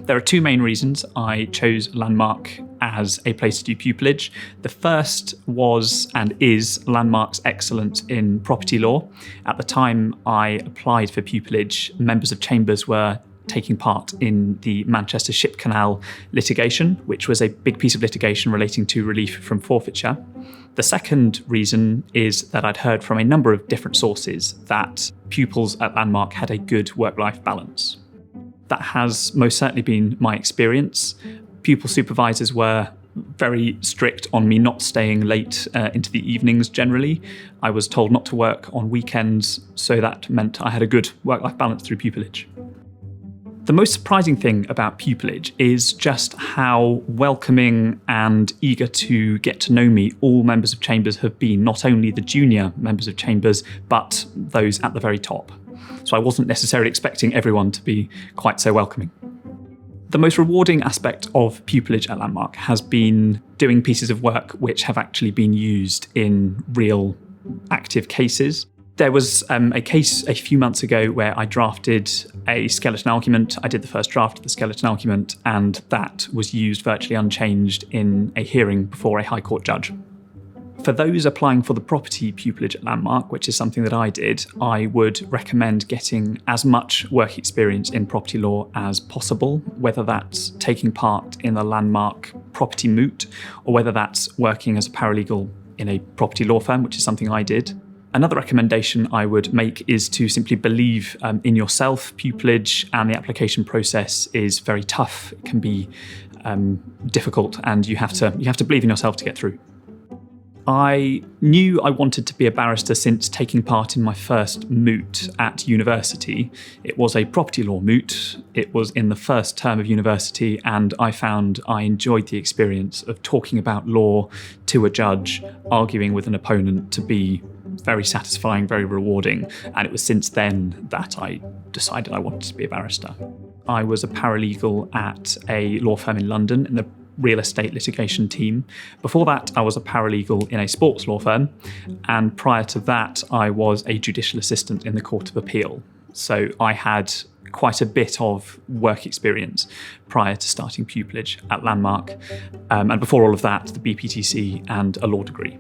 There are two main reasons I chose Landmark as a place to do pupillage. The first was and is Landmark's excellence in property law. At the time I applied for pupillage, members of chambers were taking part in the Manchester Ship Canal litigation, which was a big piece of litigation relating to relief from forfeiture. The second reason is that I'd heard from a number of different sources that pupils at Landmark had a good work-life balance. That has most certainly been my experience. Pupil supervisors were very strict on me not staying late into the evenings generally. I was told not to work on weekends, so that meant I had a good work-life balance through pupillage. The most surprising thing about pupillage is just how welcoming and eager to get to know me all members of chambers have been, not only the junior members of chambers, but those at the very top. So I wasn't necessarily expecting everyone to be quite so welcoming. The most rewarding aspect of pupillage at Landmark has been doing pieces of work which have actually been used in real active cases. There was a case a few months ago where I drafted a skeleton argument. I did the first draft of the skeleton argument, and that was used virtually unchanged in a hearing before a High Court judge. For those applying for the property pupillage at Landmark, which is something that I did, I would recommend getting as much work experience in property law as possible, whether that's taking part in a Landmark property moot, or whether that's working as a paralegal in a property law firm, which is something I did. Another recommendation I would make is to simply believe in yourself. Pupillage and the application process is very tough. It can be difficult, and you have to believe in yourself to get through. I knew I wanted to be a barrister since taking part in my first moot at university. It was a property law moot. It was in the first term of university, and I found I enjoyed the experience of talking about law to a judge, arguing with an opponent, to be very satisfying, very rewarding. And it was since then that I decided I wanted to be a barrister. I was a paralegal at a law firm in London in the real estate litigation team. Before that, I was a paralegal in a sports law firm. And prior to that, I was a judicial assistant in the Court of Appeal. So I had quite a bit of work experience prior to starting pupillage at Landmark. And before all of that, the BPTC and a law degree.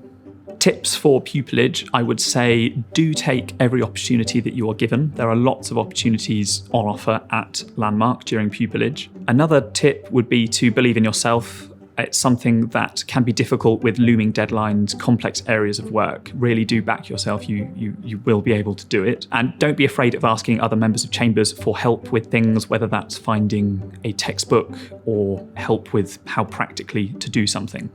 Tips for pupillage, I would say do take every opportunity that you are given. There are lots of opportunities on offer at Landmark during pupillage. Another tip would be to believe in yourself. It's something that can be difficult with looming deadlines, complex areas of work. Really do back yourself. You will be able to do it. And don't be afraid of asking other members of chambers for help with things, whether that's finding a textbook or help with how practically to do something.